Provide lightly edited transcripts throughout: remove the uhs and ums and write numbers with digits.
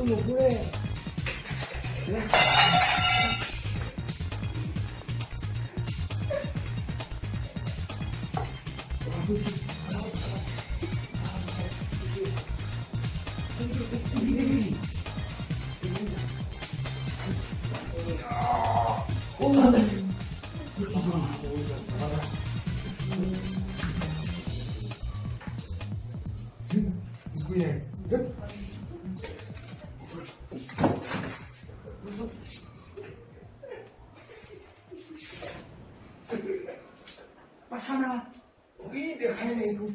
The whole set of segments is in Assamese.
নুঘূৰে Pasana, uy, déjame tú.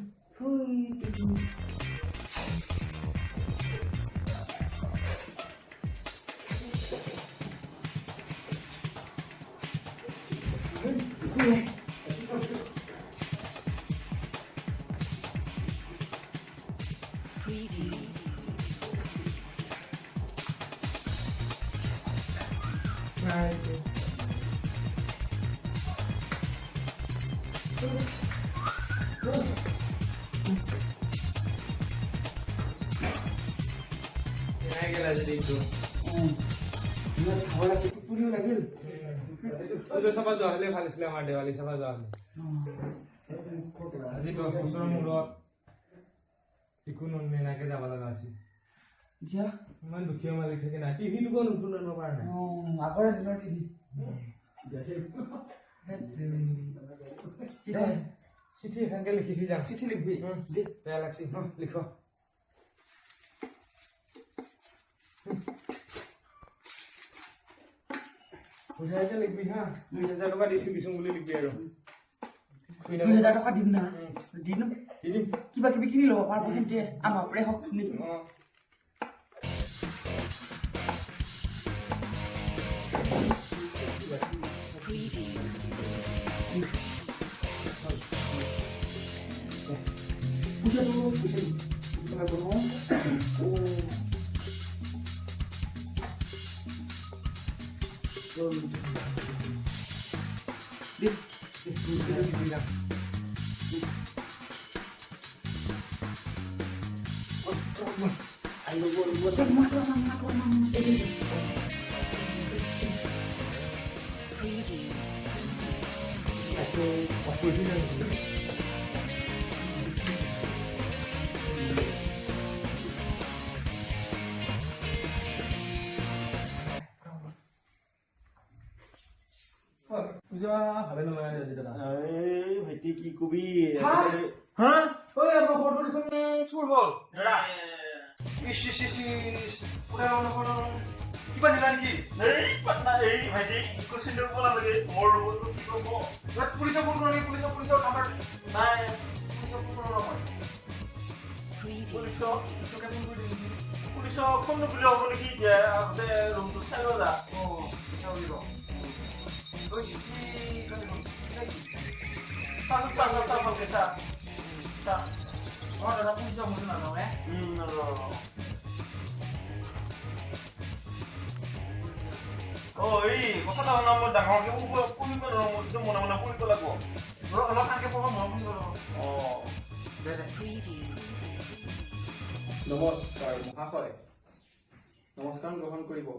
সভা যোৱা হলে ভাল আছিলে আমাৰ দেৱালী সভা যোৱা হলে আজি 10 বছৰৰ মূৰত ইকোনো নেনাকে যাব লগা আছিল ইমান দুখীয়া মালিক থাকে না টিভি দুখন নতুন আনিব পৰা নাই আগৰ দিনৰ টিভি চিঠি এখনকে লিখি যাম চিঠি লিখবি বেয়া লাগছি লিখ পইচাকে লিখবি হা 2000 টকা দি থবিচোন বুলি লিখবি আৰু 2000 টকা দিম না দিম কিবা কিবি কিনি ল'ব পাৰব কিন্তু আমাৰ পৰে হক শুনি Puxa do puxa aí. Como é que bom? Ayo buat makan sama Aku ini পূজা ভাবে নলগাই আজি দাদা এই ভাইটি কি কবি হা ওই আমার ফটো লিখন চুৰ হল দাদা ইস ইস ইস ইস পুরা অনুকরণ কিবা নিলা নেকি এই পাটনা এই ভাইটি ইকো সিন্ডার বলা লাগে মোর বলবো কি করব পুলিশে ফোন করে পুলিশে নাম্বার নাই পুলিশে ফোন করে নকয় পুলিশকে ফোন কৰি দিবি পুলিশক ফোন নকৰিলে হ'ব নেকি যে আগতে ৰুমটো চাই ললা এটা উলিব ওই চিঠি চাহ ভালকে চাহ দাদা পুলিশে মনে নাযাওঁ এই কথাটা শুনা মই ডাঙৰকে পুলিব নোৱাৰো মনে মনে পুলিব লাগিব অলপ আগে পঢ়া মই শুনি গলো নমস্কাৰ মহাশয় নমস্কাৰ গ্ৰহণ কৰিব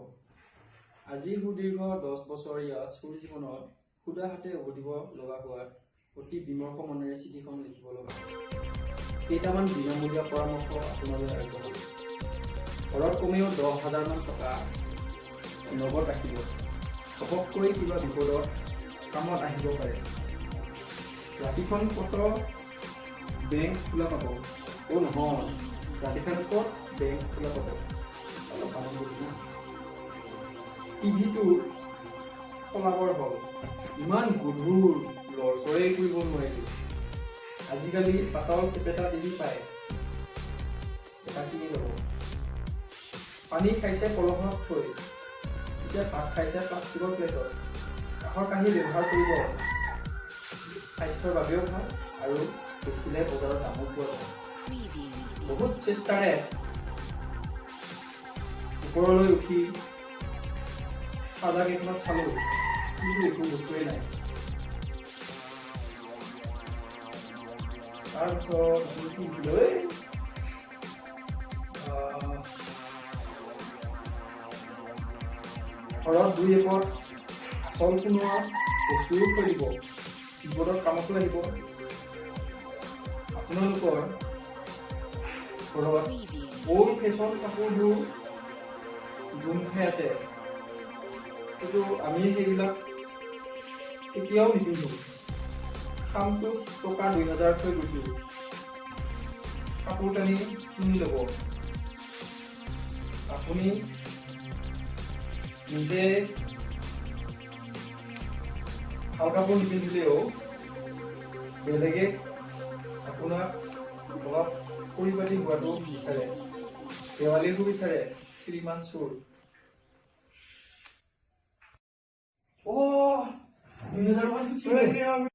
আজি সুদীৰ্ঘ 10 বছৰীয়া চুৰ জীৱনত খুদা হাতে উভতিব লগা হোৱাত অতি বিমৰ্ষ মনেৰে চিঠিখন লিখিব লগা কেইটামান বিনামূলীয়া পৰামৰ্শ আপোনালৈ আগবঢ়াম ঘৰত কমেও 10,000 মান টকা নগদ ৰাখিব ঘপককৈ কিবা বিপদত কামত আহিব পাৰে ৰাতিখন ক'ত বেংক খোলা পাব নহয় ৰাতিখন ক'ত বেংক খোলা পাব অলপ কাম কৰিব টিভিটো সলাবৰ হ'ল ইমান গধুৰ লৰচৰেই কৰিব নোৱাৰিলোঁ আজিকালি পাতল চেপেটা টিভি পায় এটা কিনি ল'ব পানী খাইছে কলহত থৈ পিছে ভাত খাইছে প্লাষ্টিকৰ প্লেটত কাঁহৰ কাঁহী ব্যৱহাৰ কৰিব স্বাস্থ্যৰ বাবেও ভাল আৰু বেচিলে বজাৰত দামো পোৱা যায় বহুত চেষ্টাৰে ওপৰলৈ উঠি চাদা কেইখনত চালোঁ কিন্তু একো বস্তুৱেই নাই তাৰপিছত ঘৰত দুই এপদ আচল সোণোৱা বস্তুও থৈ দিব, বিপদত কামতো আহিব। আপোনালোকৰ ঘৰত অল্ড ফেশ্বন কাপোৰবোৰ গোন্ধ খাই আছে, কিন্তু আমি সেইবিলাক কেতিয়াও নিপিন্ধো। খামটোত টকা 2000 থৈ গৈছো, কাপোৰ কানি কিনি ল'ব। আপুনি নিজে ভাল কাপোৰ নিপিন্ধিলেও বেলেগে আপোনাক অলপ পৰিপাটি হোৱাটো বিচাৰে, দেৱালীটো বিচাৰে শ্ৰীমান চোৰ। 2000 টকা দিছিল